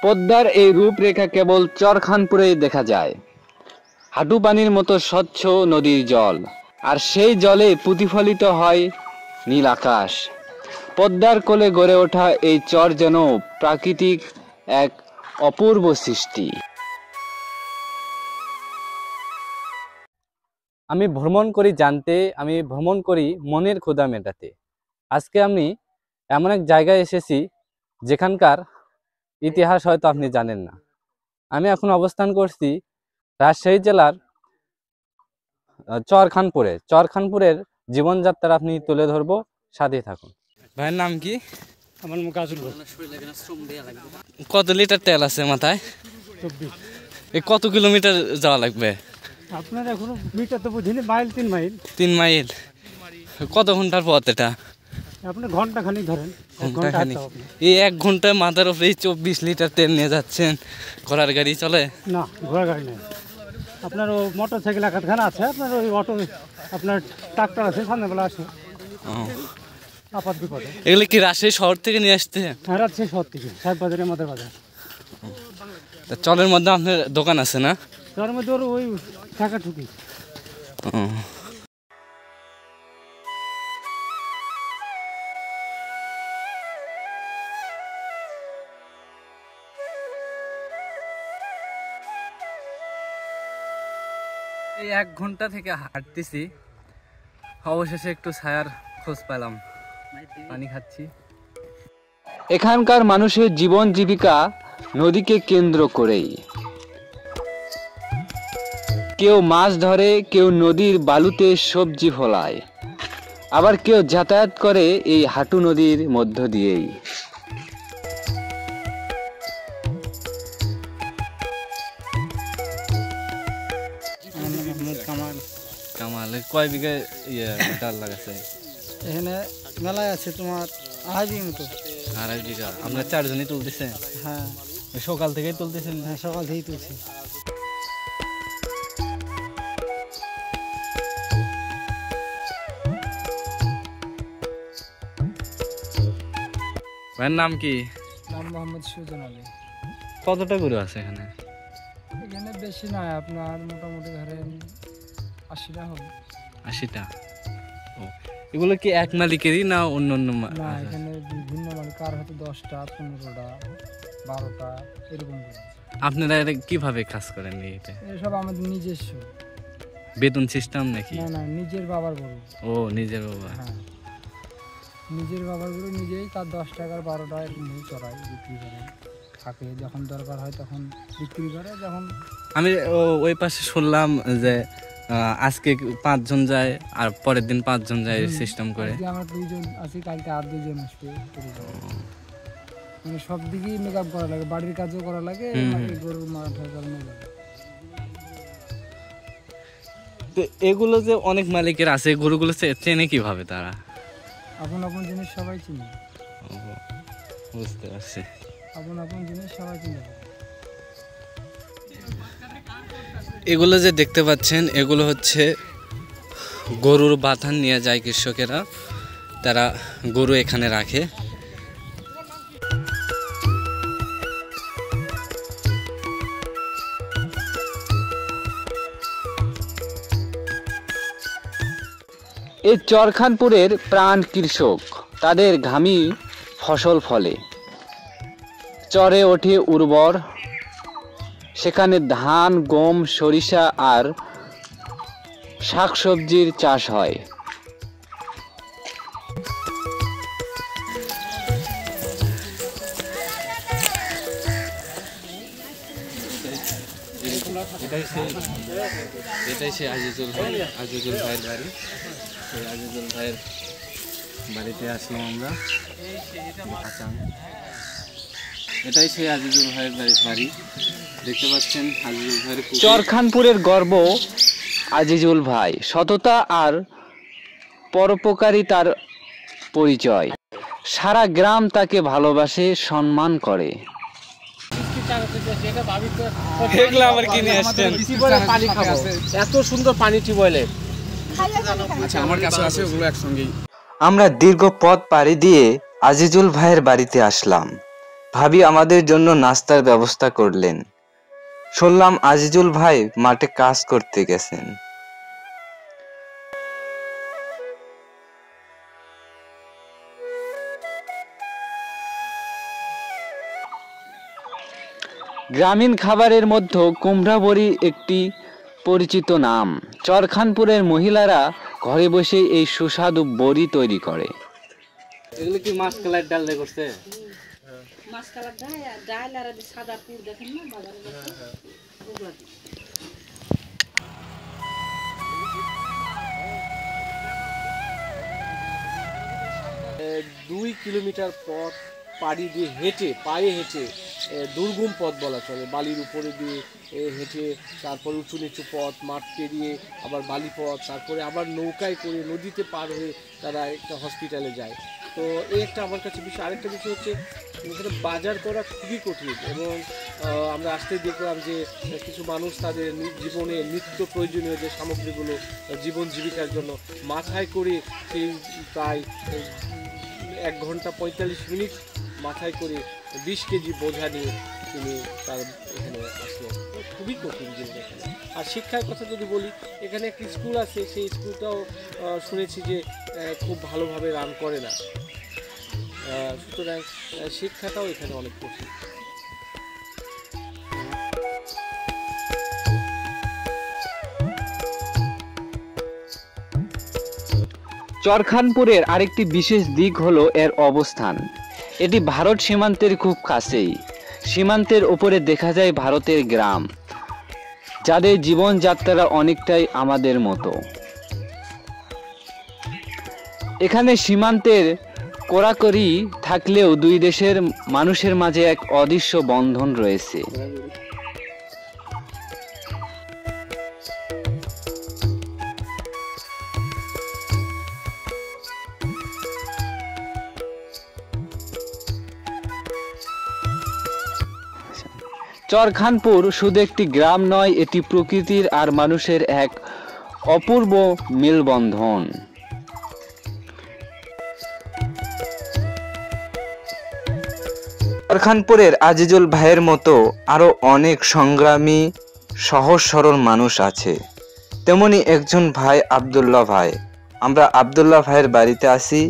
পদ্মার এই রূপরেখা কেবল চরখানপুরেই দেখা যায়। হাঁটু পানির মতো স্বচ্ছ নদীর জল, আর সেই জলে প্রতিফলিত হয় নীল আকাশ। পদ্মার কোলে গড়ে ওঠা এই চর যেন প্রাকৃতিক এক অপূর্ব সৃষ্টি। আমি ভ্রমণ করি জানতে, আমি ভ্রমণ করি মনের ক্ষুধা মেটাতে। আজকে আমি এমন এক জায়গায় এসেছি যেখানকার ইতিহাস হয়তো আপনি জানেন না। আমি এখন অবস্থান করছি রাজশাহী জেলার চরখানপুরের জীবনযাত্রা আপনি তুলে ধরবো, সাথে থাকুন। ভাইয়ের নাম কি? আমার মুখ আসল। কত লিটার তেল আছে মাথায়? 24। এই কত কিলোমিটার যাওয়া লাগবে? আপনার এখনো মিটার তো বুঝিনি, মাইল 3 মাইল। 3 মাইল। কত ঘন্টার পথ এটা? আপনি ঘন্টা খানিক ধরেন। এই 1 ঘন্টায় মাথার উপরে 24 লিটার তেল নিয়ে যাচ্ছেন। ঘোড়ার গাড়ি চলে না? ঘোড়ার গাড়ি নেই। আপনার ও মোটর সাইকেল একাধখানা আছে, আপনার ওই অটো, আপনার ট্রাক্টর আছে, সামনেবেলা আসে। আপাত বিপদে। এগুলো কি রাজশাহী শহর থেকে নিয়ে আসতে? হ্যাঁ, রাজশাহী শহর থেকে, সাহেব বাজারের মধ্যে বাজার। চলের মধ্যে আপনার দোকান আছে না? চলের মধ্যে ওই টাকা ঠুকি। এই 1 ঘন্টা থেকে হাঁটতেছি, অবশেষে একটু ছায়ার খোঁজ পেলাম, পানি খাচ্ছি। এখানকার মানুষের জীবন জীবিকা নদীকে কেন্দ্র করেই। কেউ মাছ ধরে, কেউ নদীর বালুতে সবজি ফলায়, আবার কেউ যাতায়াত করে এই হাঁটু নদীর মধ্য দিয়েই। কামাল কয় বিঘা ডাল লাগাছে? এখানে মেলায় আছে তোমার 2.5 বিঘা মতো। 2.5 বিঘা। আপনার 4 জনই তুলতেছেন? হ্যাঁ, সকাল থেকেই তুলতেছেন? হ্যাঁ, সকাল থেকেই তুলছি। ভাইয়ের নাম কি? নাম মোহাম্মদ সুজন আলী। কতটা গরু আছে এখানে? এখানে বেশি নয়, আপনার মোটামুটি ধরেন 80টা হবে। 80টা? ও, এগুলো কি এক মালিকেরই না অন্য অন্য? না, এখানে বিভিন্ন মালিক, আর হয়তো 10টা, 15টা, 12টা এরকম করে। আপনারা কিভাবে কাজ করেন? এসব আমাদের নিজস্ব বেতন সিস্টেম নাকি? না, নিজের বাবার গরু। ও, নিজের বাবা? হ্যাঁ, নিজের বাবার গরু নিজেই তার 10 টাকার 12টা এরকম চড়াই, বিক্রি করে। থাকে যখন দরকার হয় তখন বিক্রি করে। যখন আমি ওই পাশে শুনলাম যে আজকে 5 জন যায় আর পরের দিন 5 জন যায় সিস্টেম করে। আমরা 2 জন আছি, কালকে আর 2 জন আসবে। মানে সব দিকেই মেকআপ করা লাগে, বাড়ির কাজও করা লাগে, গরুর মাঠে করানো লাগে। তো এগুলো যে অনেক মালিকের আছে, গরুগুলো চেনে কিভাবে তারা? আপন আপন জিনিস সবাই চিনে। বুঝতে পারছি। আপন আপন জিনিস সবাই চিনে। এগুলো যে দেখতে পাচ্ছেন, এগুলো হচ্ছে গরুর বাথান নিয়ে যায় কৃষকেরা, তারা গরু এখানে রাখে। এই চরখানপুরের প্রাণ কৃষক, তাদের ঘামি ফসল ফলে, চরে ওঠে উর্বর, সেখানে ধান, গম, সরিষা আর শাকসবজির চাষ হয়। এটাই সেই আজিজুল ভাইয়ের বাড়ি। সেই আজিজুল ভাইয়ের বাড়িতে আসলাম আমরা। এটাই সেই আজিজুল ভাইয়ের বাড়ি, দেখতে পাচ্ছেন। আজিজুল ভাইয়ের চরখানপুরের গর্ব আজিজুল ভাই, সততা আর পরোপকারিতার পরিচয়। সারা গ্রাম তাকে ভালোবাসে, সম্মান করে। এত সুন্দর পানি টিউবওয়েলে। আচ্ছা, আমার কাছে আছে, ওগুলো একসঙ্গেই। আমরা দীর্ঘ পথ পাড়ি দিয়ে আজিজুল ভাইয়ের বাড়িতে আসলাম। ভাবি আমাদের জন্য নাস্তার ব্যবস্থা করলেন। শুনলাম আজিজুল ভাই মাঠে কাজ করতে গেছেন। গ্রামীণ খাবারের মধ্যে কুমড়া বড়ি একটি পরিচিত নাম। চরখানপুরের মহিলারা ঘরে বসে এই সুস্বাদু বড়ি তৈরি করে। এগুলো কি মাছ কালাই ডাল দিয়ে করছে? মাছ কালার ডাল আর সাদা পুর দেখেন না বাজারে ওগুলো 2 কিলোমিটার পথ পাড়ি দিয়ে হেঁটে পায়ে হেঁটে দুর্গম পথ বলা চলে, বালির উপরে দিয়ে হেঁটে, তারপর উঁচু নিচু পথ, মাঠ পেরিয়ে আবার বালি পথ, তারপরে আবার নৌকায় করে নদীতে পার হয়ে তারা একটা হসপিটালে যায়। তো এই একটা আমার কাছে বিষয়। আরেকটা বিষয় হচ্ছে এখানে বাজার করা খুবই কঠিন, এবং আমরা আসতে দেখলাম যে কিছু মানুষ তাদের জীবনে নিত্য প্রয়োজনীয় যে সামগ্রীগুলো জীবন জীবিকার জন্য মাথায় করে সেই প্রায় 1 ঘন্টা 45 মিনিট মাথায় করে 20 কেজি বোঝা নিয়ে তিনি তার এখানে আসলেন। খুবই কঠিন জীবন এখানে। আর শিক্ষার কথা যদি বলি, এখানে একটি স্কুল আছে, সেই স্কুলটাও শুনেছি যে খুব ভালোভাবে রান করে না। সুতরাং শিক্ষাটাও এখানে অনেক কঠিন। চরখানপুরের আরেকটি বিশেষ দিক হলো এর অবস্থান। এটি ভারত সীমান্তের খুব কাছেই। সীমান্তের উপরে দেখা যায় ভারতের গ্রাম, যাদের জীবনযাত্রা অনেকটাই আমাদের মতো। এখানে সীমান্তের কড়াকড়ি থাকলেও দুই দেশের মানুষের মাঝে এক অদৃশ্য বন্ধন রয়েছে। চরখানপুর শুধু একটি গ্রাম নয়, এটি প্রকৃতির আর মানুষের এক অপূর্ব মেলবন্ধন। চরখানপুরের আজিজুল ভাইয়ের মতো আরো অনেক সংগ্রামী সহজ সরল মানুষ আছে। তেমনি একজন ভাই আব্দুল্লাহ ভাই। আমরা আব্দুল্লাহ ভাইয়ের বাড়িতে আসি।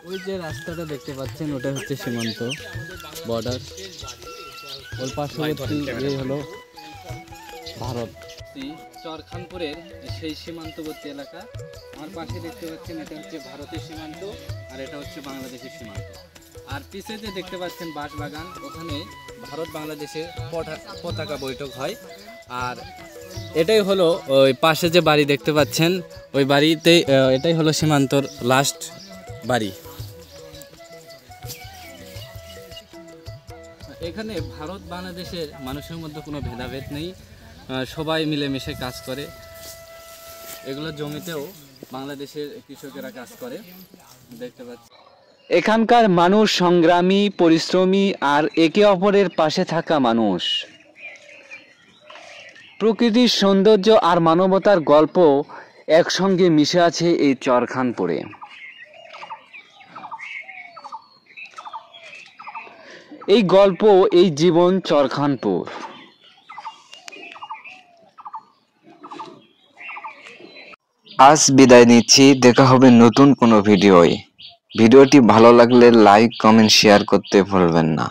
ওই যে রাস্তাটা দেখতে পাচ্ছেন, ওটা হচ্ছে সীমান্ত বর্ডার। ওর পার্শ্ববর্তী এই হলো ভারত। চরখানপুরের সেই সীমান্তবর্তী এলাকা। আমার পাশে দেখতে পাচ্ছেন, এটা হচ্ছে ভারতের সীমান্ত আর এটা হচ্ছে বাংলাদেশের সীমান্ত। আর পিছে যে দেখতে পাচ্ছেন বাঁশবাগান, ওখানে ভারত বাংলাদেশের পতাকা বৈঠক হয়। আর এটাই হলো ওই পাশে যে বাড়ি দেখতে পাচ্ছেন, ওই বাড়িতে এটাই হলো সীমান্তর লাস্ট বাড়ি। এখানে ভারত বাংলাদেশের মানুষের মধ্যে কোনো ভেদাভেদ নেই, সবাই মিলেমিশে কাজ করে। এগুলো জমিতেও বাংলাদেশের কৃষকেরা কাজ করে, দেখতে পাচ্ছি। এখানকার মানুষ সংগ্রামী, পরিশ্রমী আর একে অপরের পাশে থাকা মানুষ। প্রকৃতির সৌন্দর্য আর মানবতার গল্প একসঙ্গে মিশে আছে এই চরখানপুরে। এই গল্প, এই জীবন চরখানপুর। আজ বিদায় নিচ্ছি, দেখা হবে নতুন কোনো ভিডিওয়। ভিডিওটি ভালো লাগলে লাইক, কমেন্ট, শেয়ার করতে ভুলবেন না।